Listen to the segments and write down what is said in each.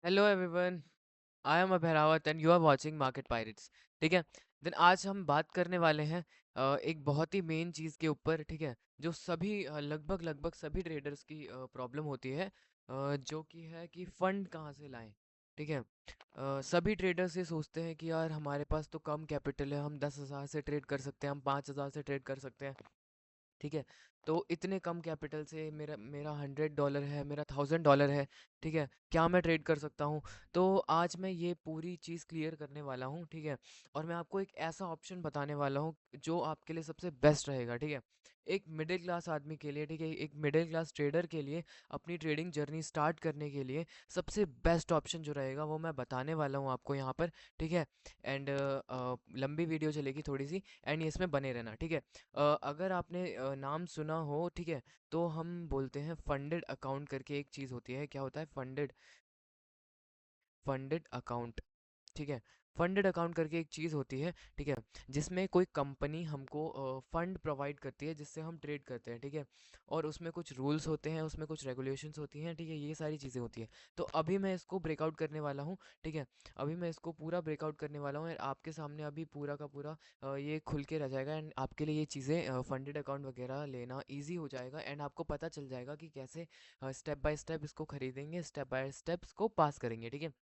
Hello everyone. I am Abhay Rawat and you are watching market pirates. ठीक है। Then आज हम बात करने वाले हैं एक बहुत ही मेन चीज़ के ऊपर। ठीक है। जो सभी लगभग लगभग सभी ट्रेडर्स की प्रॉब्लम होती है, जो कि है कि फंड कहाँ से लाएं। ठीक है। सभी ट्रेडर्स ये सोचते हैं कि यार हमारे पास तो कम कैपिटल है, हम 10,000 से ट्रेड कर सकते हैं, हम 5,000 से ट्रेड कर सकते हैं। ठीक है। तो इतने कम कैपिटल से मेरा मेरा $100 है, मेरा $1,000 है। ठीक है। क्या मैं ट्रेड कर सकता हूँ? तो आज मैं ये पूरी चीज़ क्लियर करने वाला हूँ। ठीक है। और मैं आपको एक ऐसा ऑप्शन बताने वाला हूँ जो आपके लिए सबसे बेस्ट रहेगा। ठीक है। एक मिडिल क्लास आदमी के लिए, ठीक है, एक मिडिल क्लास ट्रेडर के लिए अपनी ट्रेडिंग जर्नी स्टार्ट करने के लिए सबसे बेस्ट ऑप्शन जो रहेगा वो मैं बताने वाला हूँ आपको यहाँ पर। ठीक है। एंड लंबी वीडियो चलेगी थोड़ी सी, एंड इसमें बने रहना। ठीक है। अगर आपने नाम सुना हो, ठीक है, तो हम बोलते हैं फंडेड अकाउंट करके एक चीज़ होती है। क्या होता है? Funded funded account. ठीक है। फंडेड अकाउंट करके एक चीज़ होती है। ठीक है। जिसमें कोई कंपनी हमको फंड प्रोवाइड करती है जिससे हम ट्रेड करते हैं। ठीक है। और उसमें कुछ रूल्स होते हैं, उसमें कुछ रेगुलेशंस होती हैं। ठीक है। ये सारी चीज़ें होती हैं। तो अभी मैं इसको ब्रेकआउट करने वाला हूँ। ठीक है। अभी मैं इसको पूरा ब्रेकआउट करने वाला हूँ और आपके सामने अभी पूरा का पूरा ये खुल के रह जाएगा, एंड आपके लिए ये चीज़ें फंडेड अकाउंट वगैरह लेना ईजी हो जाएगा, एंड आपको पता चल जाएगा कि कैसे स्टेप बाय स्टेप इसको खरीदेंगे, स्टेप बाय स्टेप इसको पास करेंगे। ठीक है।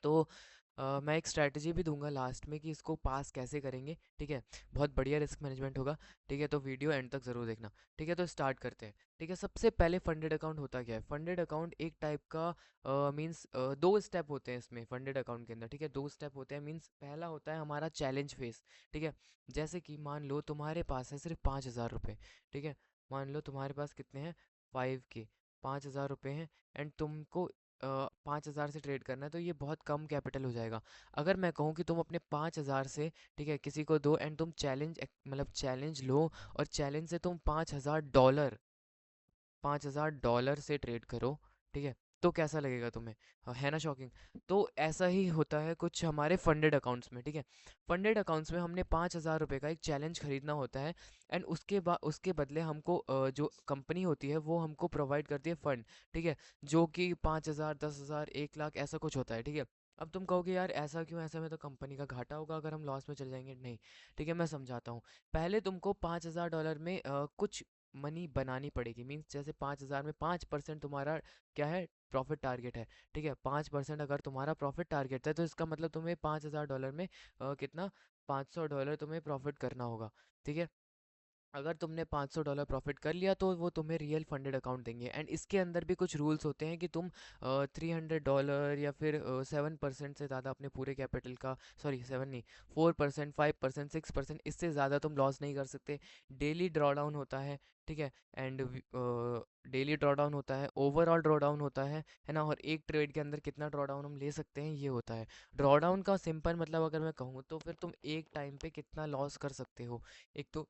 तो मैं एक स्ट्रैटेजी भी दूंगा लास्ट में कि इसको पास कैसे करेंगे। ठीक है। बहुत बढ़िया रिस्क मैनेजमेंट होगा। ठीक है। तो वीडियो एंड तक ज़रूर देखना। ठीक है। तो स्टार्ट करते हैं। ठीक है। सबसे पहले फंडेड अकाउंट होता क्या है? फंडेड अकाउंट एक टाइप का मींस दो स्टेप होते हैं इसमें फंडेड अकाउंट के अंदर। ठीक है। दो स्टेप होते हैं, मींस पहला होता है हमारा चैलेंज फेस। ठीक है। जैसे कि मान लो तुम्हारे पास है सिर्फ 5,000 रुपये। ठीक है। मान लो तुम्हारे पास कितने हैं? 5 के 5,000 रुपये हैं, एंड तुमको 5,000 से ट्रेड करना है, तो ये बहुत कम कैपिटल हो जाएगा। अगर मैं कहूँ कि तुम अपने 5,000 से, ठीक है, किसी को दो एंड तुम चैलेंज मतलब चैलेंज लो, और चैलेंज से तुम $5,000 से ट्रेड करो। ठीक है। तो कैसा लगेगा तुम्हें? है ना शॉकिंग? तो ऐसा ही होता है कुछ हमारे फंडेड अकाउंट्स में। ठीक है। फंडेड अकाउंट्स में हमने $5,000 का एक चैलेंज खरीदना होता है, एंड उसके बदले हमको जो कंपनी होती है वो हमको प्रोवाइड करती है फंड। ठीक है। जो कि 5,000, 10,000, 1 लाख ऐसा कुछ होता है। ठीक है। अब तुम कहोगे यार ऐसा क्यों? ऐसा में तो कंपनी का घाटा होगा अगर हम लॉस में चले जाएंगे। नहीं। ठीक है, मैं समझाता हूँ। पहले तुमको $5,000 में कुछ मनी बनानी पड़ेगी, मीन्स जैसे 5,000 में 5% तुम्हारा क्या है? प्रॉफिट टारगेट है। ठीक है। 5% अगर तुम्हारा प्रॉफिट टारगेट है तो इसका मतलब तुम्हें $5,000 में कितना? $500 तुम्हें प्रॉफिट करना होगा। ठीक है। अगर तुमने $500 प्रॉफिट कर लिया तो वो तुम्हें रियल फंडेड अकाउंट देंगे, एंड इसके अंदर भी कुछ रूल्स होते हैं कि तुम $300 या फिर 7% से ज़्यादा अपने पूरे कैपिटल का, सॉरी 7 नहीं, 4%, 5%, 6%, इससे ज़्यादा तुम लॉस नहीं कर सकते। डेली ड्रॉ डाउन होता है। ठीक है। एंड डेली ड्रॉ डाउन होता है, ओवरऑल ड्रॉ डाउन होता है ना, और एक ट्रेड के अंदर कितना ड्रॉ डाउन हम ले सकते हैं ये होता है। ड्रॉ डाउन का सिंपल मतलब अगर मैं कहूँ तो फिर तुम एक टाइम पे कितना लॉस कर सकते हो। एक तो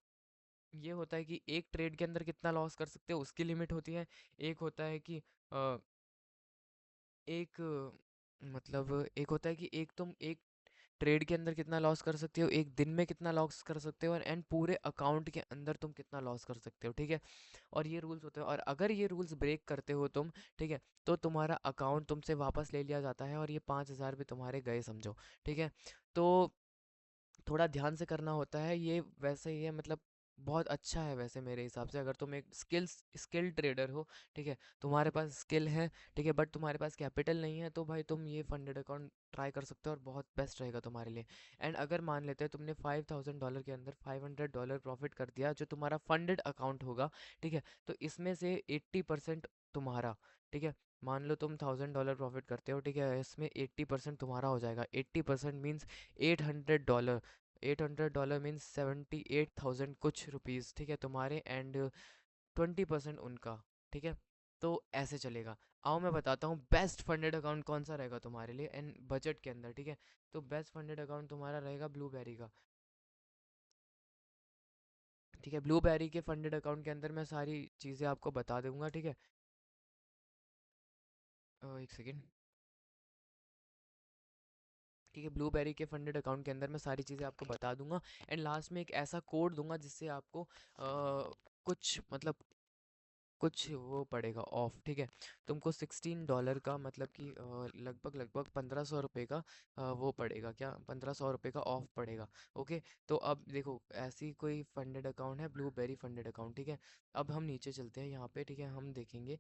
ये होता है कि एक ट्रेड के अंदर कितना लॉस कर सकते हो उसकी लिमिट होती है। एक होता है कि अ, एक मतलब एक होता है कि एक तुम एक ट्रेड के अंदर कितना लॉस कर सकते हो, एक दिन में कितना लॉस कर सकते हो, और एंड पूरे अकाउंट के अंदर तुम कितना लॉस कर सकते हो। ठीक है। और ये रूल्स होते हैं, और अगर ये रूल्स ब्रेक करते हो तुम, ठीक है, तो तुम्हारा अकाउंट तुमसे वापस ले लिया जाता है और ये 5,000 भी तुम्हारे गए समझो। ठीक है। तो थोड़ा ध्यान से करना होता है ये, वैसे ही है मतलब बहुत अच्छा है वैसे मेरे हिसाब से, अगर तुम एक स्किल्ड ट्रेडर हो। ठीक है। तुम्हारे पास स्किल है, ठीक है, बट तुम्हारे पास कैपिटल नहीं है, तो भाई तुम ये फंडेड अकाउंट ट्राई कर सकते हो और बहुत बेस्ट रहेगा तुम्हारे लिए। एंड अगर मान लेते हैं तुमने $5,000 के अंदर $500 प्रॉफिट कर दिया जो तुम्हारा फंडेड अकाउंट होगा। ठीक है। तो इसमें से 80% तुम्हारा। ठीक है। मान लो तुम $1,000 प्रॉफिट करते हो, ठीक है, इसमें 80% तुम्हारा हो जाएगा। 80% मीन्स $800। $800 मीन्स 78,000 कुछ रुपीज़। ठीक है, तुम्हारे, एंड 20% उनका। ठीक है। तो ऐसे चलेगा। आओ मैं बताता हूँ बेस्ट फंडेड अकाउंट कौन सा रहेगा तुम्हारे लिए एंड बजट के अंदर। ठीक है। तो बेस्ट फंडेड अकाउंट तुम्हारा रहेगा ब्लूबेरी का। ठीक है। ब्लूबेरी के फंडेड अकाउंट के अंदर मैं सारी चीज़ें आपको बता दूंगा। ठीक है। एक सेकेंड। ठीक है। ब्लूबेरी के फंडेड अकाउंट के अंदर मैं सारी चीज़ें आपको बता दूंगा, एंड लास्ट में एक ऐसा कोड दूंगा जिससे आपको कुछ मतलब कुछ वो पड़ेगा ऑफ, ठीक है। तुमको $16 का मतलब कि लगभग लगभग 1500 रुपये का वो पड़ेगा, क्या 1500 रुपये का ऑफ पड़ेगा। ओके। तो अब देखो ऐसी कोई फंडेड अकाउंट है ब्लूबेरी फंडेड अकाउंट, ठीक है। अब हम नीचे चलते हैं यहाँ पे, ठीक है, हम देखेंगे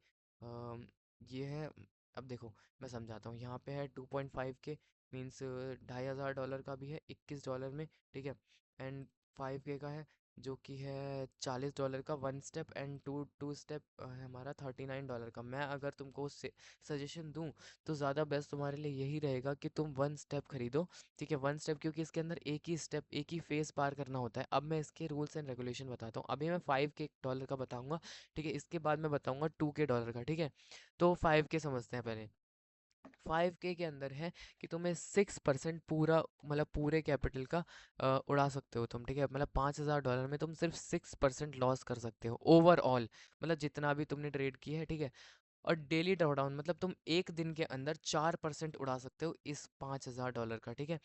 ये है। अब देखो मैं समझाता हूँ, यहाँ पे है 2.5 के, मीन्स $2500 का भी है 21 डॉलर में, ठीक है। एंड 5 के का है जो कि है $40 का one step, and to two step है हमारा $39 का। मैं अगर तुमको सजेशन दूं तो ज़्यादा बेस्ट तुम्हारे लिए यही रहेगा कि तुम वन स्टेप खरीदो, ठीक है। वन स्टेप क्योंकि इसके अंदर एक ही स्टेप, एक ही फेस पार करना होता है। अब मैं इसके रूल्स एंड रेगुलेशन बताता हूँ। अभी मैं 5 के डॉलर का बताऊंगा, ठीक है। इसके बाद मैं बताऊंगा 2 के डॉलर का, ठीक है। तो 5 के समझते हैं पहले। 5 के अंदर है कि तुम्हें 6% पूरा, मतलब पूरे कैपिटल का उड़ा सकते हो तुम, ठीक है। मतलब $5000 में तुम सिर्फ 6% लॉस कर सकते हो ओवरऑल, मतलब जितना भी तुमने ट्रेड किया है, ठीक है। और डेली ड्रॉडाउन मतलब तुम एक दिन के अंदर 4% उड़ा सकते हो इस $5000 का, ठीक है।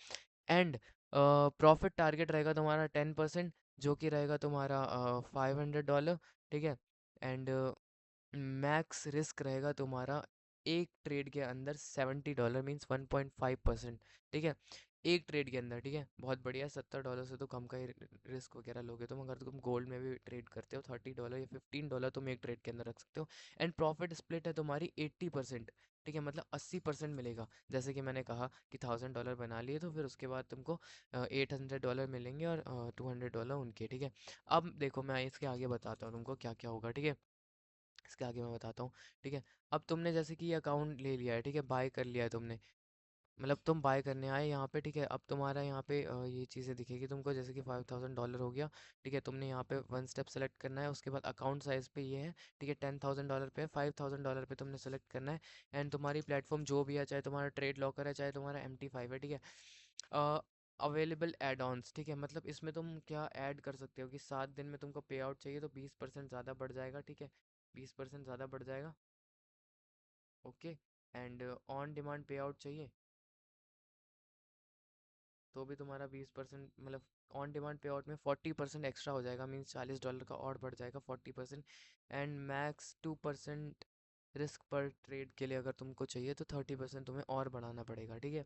एंड प्रॉफिट टारगेट रहेगा तुम्हारा 10%, जो कि रहेगा तुम्हारा $500, ठीक है। एंड मैक्स रिस्क रहेगा तुम्हारा एक ट्रेड के अंदर $70, मीन्स 1.5%, ठीक है। एक ट्रेड के अंदर, ठीक है। बहुत बढ़िया, $70 से तो कम का ही रिस्क वगैरह लोगे तुम। अगर तुम गोल्ड में भी ट्रेड करते हो $30 या $15 तुम एक ट्रेड के अंदर रख सकते हो। एंड प्रॉफिट स्प्लिट है तुम्हारी 80%, ठीक है। मतलब 80% मिलेगा। जैसे कि मैंने कहा कि $1000 बना लिए तो फिर उसके बाद तुमको $800 मिलेंगे और $200 उनके, ठीक है। अब देखो मैं इसके आगे बताता हूँ तुमको क्या क्या होगा, ठीक है। इसके आगे मैं बताता हूँ, ठीक है। अब तुमने जैसे कि ये अकाउंट ले लिया है, ठीक है, बाय कर लिया है तुमने, मतलब तुम बाय करने आए यहाँ पे, ठीक है। अब तुम्हारा यहाँ पे ये चीज़ें दिखेगी तुमको, जैसे कि $5000 हो गया, ठीक है। तुमने यहाँ पे वन स्टेप सेलेक्ट करना है, उसके बाद अकाउंट साइज़ पे ये है, ठीक है। $10,000 पे, $5000 पे तुमने सेलेक्ट करना है। एंड तुम्हारी प्लेटफॉर्म जो भी है, चाहे तुम्हारा ट्रेड लॉकर है, चाहे तुम्हारा MT5 है, ठीक है। अवेलेबल एड ऑन्स, ठीक है। मतलब इसमें तुम क्या ऐड कर सकते हो कि 7 दिन में तुमको पे आउट चाहिए तो 20% ज़्यादा बढ़ जाएगा, ठीक है। 20% ज़्यादा बढ़ जाएगा, ओके। एंड ऑन डिमांड पे आउट चाहिए तो भी तुम्हारा 20%, मतलब ऑन डिमांड पे आउट में 40% एक्स्ट्रा हो जाएगा, मीन्स $40 का और बढ़ जाएगा 40%। एंड मैक्स 2% रिस्क पर ट्रेड के लिए अगर तुमको चाहिए तो 30% तुम्हें और बढ़ाना पड़ेगा, ठीक है।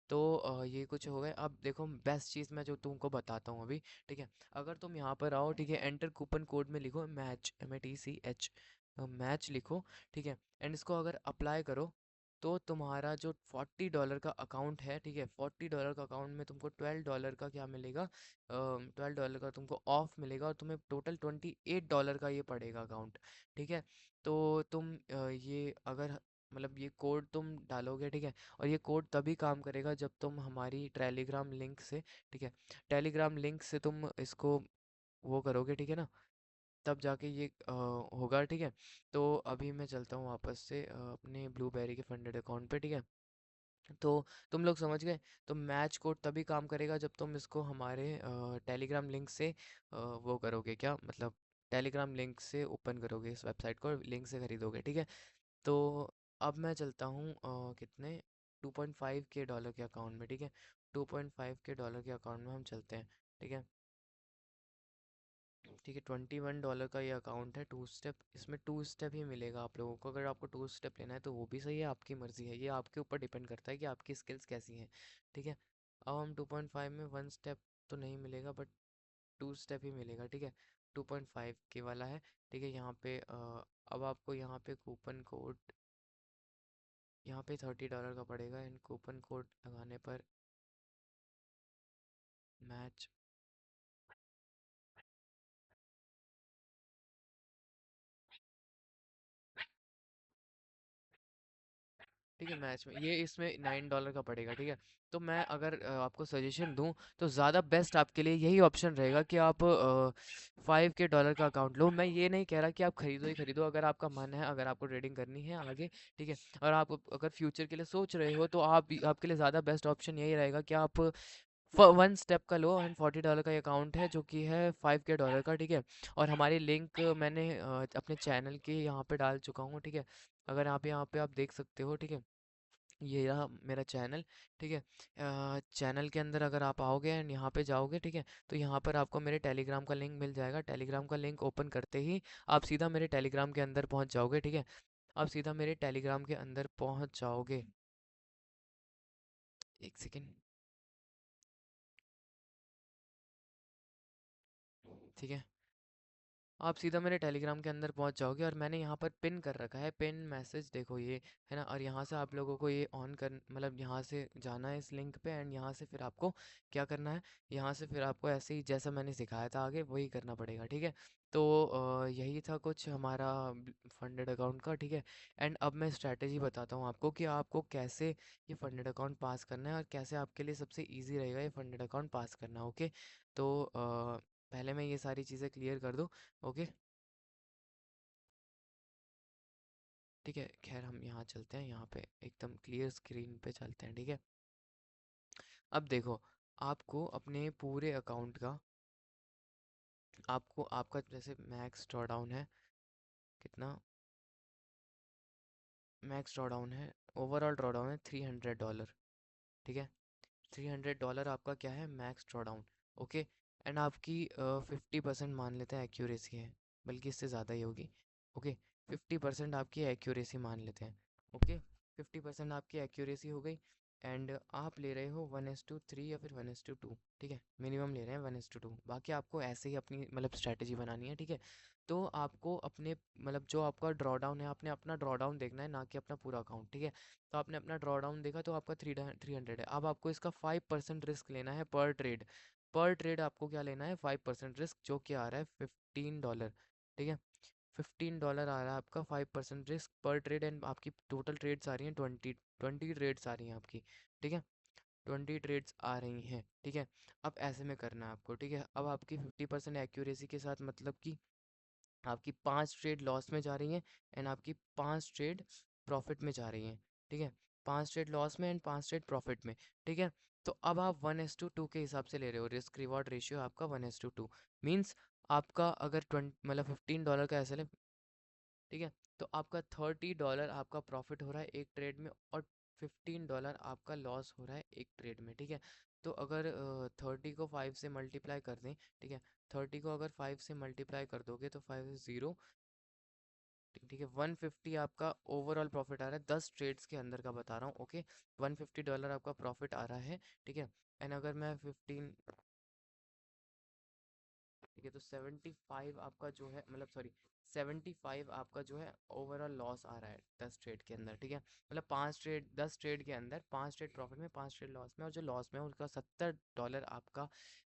तो ये कुछ हो गए। अब देखो बेस्ट चीज़ मैं जो तुमको बताता हूँ अभी, ठीक है। अगर तुम यहाँ पर आओ, ठीक है, एंटर कूपन कोड में लिखो मैच, MATCH, मैच लिखो, ठीक है। एंड इसको अगर अप्लाई करो तो तुम्हारा जो $40 का अकाउंट है, ठीक है, $40 का अकाउंट में तुमको $12 का क्या मिलेगा, $12 का तुमको ऑफ मिलेगा और तुम्हें टोटल $28 का ये पड़ेगा अकाउंट, ठीक है। तो तुम ये अगर मतलब ये कोड तुम डालोगे, ठीक है। और ये कोड तभी काम करेगा जब तुम हमारी टेलीग्राम लिंक से, ठीक है, टेलीग्राम लिंक से तुम इसको वो करोगे, ठीक है ना, तब जाके ये होगा, ठीक है। तो अभी मैं चलता हूँ वापस से अपने ब्लूबेरी के फंडेड अकाउंट पे, ठीक है। तो तुम लोग समझ गए। तो मैच कोड तभी काम करेगा जब तुम इसको हमारे टेलीग्राम लिंक से वो करोगे, क्या मतलब टेलीग्राम लिंक से ओपन करोगे इस वेबसाइट को, लिंक से खरीदोगे, ठीक है। तो अब मैं चलता हूँ कितने 2.5 के डॉलर के अकाउंट में, ठीक है। 2.5 के डॉलर के अकाउंट में हम चलते हैं, ठीक है। ठीक है, $21 का ये अकाउंट है, टू स्टेप। इसमें टू स्टेप ही मिलेगा आप लोगों को। अगर आपको टू स्टेप लेना है तो वो भी सही है, आपकी मर्ज़ी है, ये आपके ऊपर डिपेंड करता है कि आपकी स्किल्स कैसी हैं, ठीक है। अब हम 2.5 में वन स्टेप तो नहीं मिलेगा, बट टू स्टेप ही मिलेगा, ठीक है। 2.5 के वाला है, ठीक है। यहाँ पे अब आपको यहाँ पे कूपन कोड, यहाँ पे $30 का पड़ेगा। एंड कूपन कोड लगाने पर मैच, ठीक है, मैच में ये इसमें $9 का पड़ेगा, ठीक है। तो मैं अगर आपको सजेशन दूं तो ज़्यादा बेस्ट आपके लिए यही ऑप्शन रहेगा कि आप 5 के डॉलर का अकाउंट लो। मैं ये नहीं कह रहा कि आप खरीदो ही खरीदो, अगर आपका मन है, अगर आपको ट्रेडिंग करनी है आगे, ठीक है, और आप अगर फ्यूचर के लिए सोच रहे हो तो आपके लिए ज़्यादा बेस्ट ऑप्शन यही रहेगा कि आप वन स्टेप का लो। एंड $40 का ये अकाउंट है जो कि है 5 के डॉलर का, ठीक है। और हमारी लिंक मैंने अपने चैनल के यहाँ पे डाल चुका हूँ, ठीक है। अगर आप यहाँ पे आप देख सकते हो, ठीक है। ये रहा मेरा चैनल, ठीक है। चैनल के अंदर अगर आप आओगे एंड यहाँ पे जाओगे, ठीक है, तो यहाँ पर आपको मेरे टेलीग्राम का लिंक मिल जाएगा। टेलीग्राम का लिंक ओपन करते ही आप सीधा मेरे टेलीग्राम के अंदर पहुँच जाओगे, ठीक है। आप सीधा मेरे टेलीग्राम के अंदर पहुँच जाओगे। एक सेकेंड, ठीक है। आप सीधा मेरे टेलीग्राम के अंदर पहुंच जाओगे और मैंने यहाँ पर पिन कर रखा है, पिन मैसेज देखो ये, है ना। और यहाँ से आप लोगों को ये ऑन कर, मतलब यहाँ से जाना है इस लिंक पे एंड यहाँ से फिर आपको क्या करना है, यहाँ से फिर आपको ऐसे ही जैसा मैंने सिखाया था आगे वही करना पड़ेगा, ठीक है। तो यही था कुछ हमारा फंडेड अकाउंट का, ठीक है। एंड अब मैं स्ट्रैटेजी बताता हूँ आपको कि आपको कैसे ये फंडेड अकाउंट पास करना है और कैसे आपके लिए सबसे ईजी रहेगा ये फंडेड अकाउंट पास करना, ओके। तो पहले मैं ये सारी चीज़ें क्लियर कर दूँ, ओके, ठीक है। खैर हम यहाँ चलते हैं, यहाँ पे एकदम क्लियर स्क्रीन पे चलते हैं, ठीक है। अब देखो, आपको अपने पूरे अकाउंट का, आपको आपका जैसे मैक्स ड्रॉडाउन है कितना, मैक्स ड्रॉडाउन है, ओवरऑल ड्रॉडाउन है $300, ठीक है। $300 आपका क्या है, मैक्स ड्रॉडाउन, ओके। एंड आपकी 50% मान लेते हैं एक्यूरेसी है, बल्कि इससे ज़्यादा ही होगी, ओके। 50% आपकी एक्यूरेसी मान लेते हैं, ओके। 50% आपकी एक्यूरेसी हो गई। एंड आप ले रहे हो 1:3 या फिर 1:2, ठीक है। मिनिमम ले रहे हैं 1:2, बाकी आपको ऐसे ही अपनी मतलब स्ट्रैटेजी बनानी है, ठीक है। तो आपको अपने मतलब जो आपका ड्रॉ डाउन है, आपने अपना ड्रॉ डाउन देखना है, ना कि अपना पूरा अकाउंट, ठीक है। तो आपने अपना ड्रॉ डाउन देखा तो आपका 300 है। अब आपको इसका 5% रिस्क लेना है पर ट्रेड। पर ट्रेड आपको क्या लेना है, 5% रिस्क, जो कि आ रहा है $15, ठीक है। $15 आ रहा है आपका 5% रिस्क पर ट्रेड। एंड आपकी टोटल ट्रेड्स आ रही हैं 20 ट्रेड्स आ रही हैं आपकी, ठीक है। 20 ट्रेड्स आ रही हैं, ठीक है। अब ऐसे में करना है आपको, ठीक है। अब आपकी 50% एक्यूरेसी के साथ मतलब कि आपकी 5 ट्रेड लॉस में जा रही हैं एंड आपकी 5 ट्रेड प्रॉफिट में जा रही हैं, ठीक है। 5 ट्रेड लॉस में एंड 5 ट्रेड प्रॉफिट में, ठीक है। तो अब आप 1:2 के हिसाब से ले रहे हो, रिस्क रिवॉर्ड रेशियो आपका 1:2 मीन्स आपका अगर 20 मतलब $15 का ऐसा, ठीक है। तो आपका $30 आपका प्रॉफिट हो रहा है एक ट्रेड में, और $15 आपका लॉस हो रहा है एक ट्रेड में, ठीक है। तो अगर 30 को 5 से मल्टीप्लाई कर दें, ठीक है, 30 को अगर 5 से मल्टीप्लाई कर दोगे तो 5 is 0, ठीक है। 150 आपका ओवरऑल प्रॉफिट आ रहा है 10 ट्रेड्स के अंदर का बता रहा हूँ, ओके। $150 आपका प्रॉफिट आ रहा है, ठीक है। एंड अगर मैं 15, ठीक है, तो 75 आपका जो है, मतलब सॉरी, 75 आपका जो है ओवरऑल लॉस आ रहा है 10 ट्रेड के अंदर, ठीक है। मतलब 5 ट्रेड, 10 ट्रेड के अंदर 5 ट्रेड प्रॉफिट में, 5 ट्रेड लॉस में, और जो लॉस में है उसका $70 आपका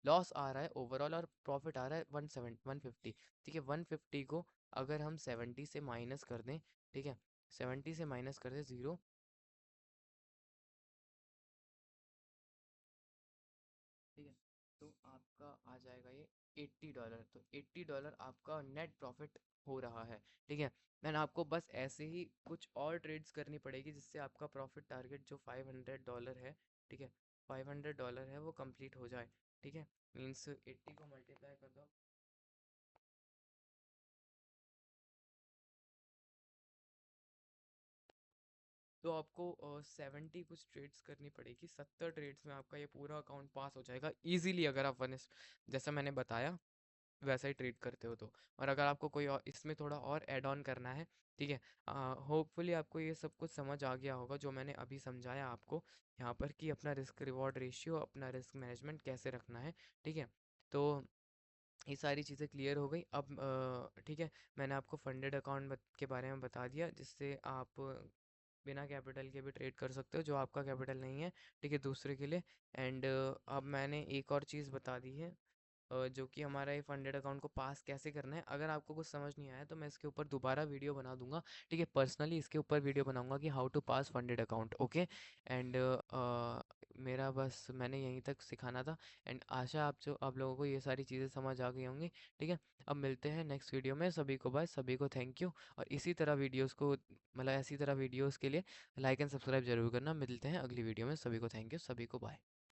लॉस आ रहा है ओवरऑल, और प्रॉफिट आ रहा है 150, ठीक है। 150 को अगर हम 70 से माइनस कर दें, ठीक है, 70 से माइनस कर दें 0, ठीक है, तो आपका आ जाएगा ये $80। तो $80 आपका नेट प्रॉफिट हो रहा है, ठीक है। मैंने आपको बस ऐसे ही कुछ और ट्रेड्स करनी पड़ेगी जिससे आपका प्रॉफिट टारगेट जो $500 है, ठीक है, $500 है वो कंप्लीट हो जाए, ठीक है। मीन्स 80 को मल्टीप्लाई कर दो, तो आपको 70 कुछ ट्रेड्स करनी पड़ेगी। 70 ट्रेड्स में आपका ये पूरा अकाउंट पास हो जाएगा इजीली, अगर आप वन, जैसा मैंने बताया वैसा ही ट्रीट करते हो तो। और अगर आपको कोई और इसमें थोड़ा और ऐड ऑन करना है, ठीक है, होपफुली आपको ये सब कुछ समझ आ गया होगा जो मैंने अभी समझाया आपको यहाँ पर, कि अपना रिस्क रिवॉर्ड रेशियो, अपना रिस्क मैनेजमेंट कैसे रखना है, ठीक है। तो ये सारी चीज़ें क्लियर हो गई अब, ठीक है। मैंने आपको फंडेड अकाउंट के बारे में बता दिया, जिससे आप बिना कैपिटल के भी ट्रेड कर सकते हो, जो आपका कैपिटल नहीं है, ठीक है, दूसरे के लिए। एंड अब मैंने एक और चीज़ बता दी है, जो कि हमारा ये फंडेड अकाउंट को पास कैसे करना है। अगर आपको कुछ समझ नहीं आया तो मैं इसके ऊपर दोबारा वीडियो बना दूंगा, ठीक है। पर्सनली इसके ऊपर वीडियो बनाऊंगा कि how to pass funded account, okay. And मेरा बस मैंने यहीं तक सिखाना था। एंड आशा आप लोगों को ये सारी चीज़ें समझ आ गई होंगी, ठीक है। अब मिलते हैं नेक्स्ट वीडियो में, सभी को बाय, सभी को थैंक यू। और इसी तरह वीडियोस को, मतलब ऐसी तरह वीडियोस के लिए लाइक एंड सब्सक्राइब जरूर करना। मिलते हैं अगली वीडियो में, सभी को थैंक यू, सभी को बाय।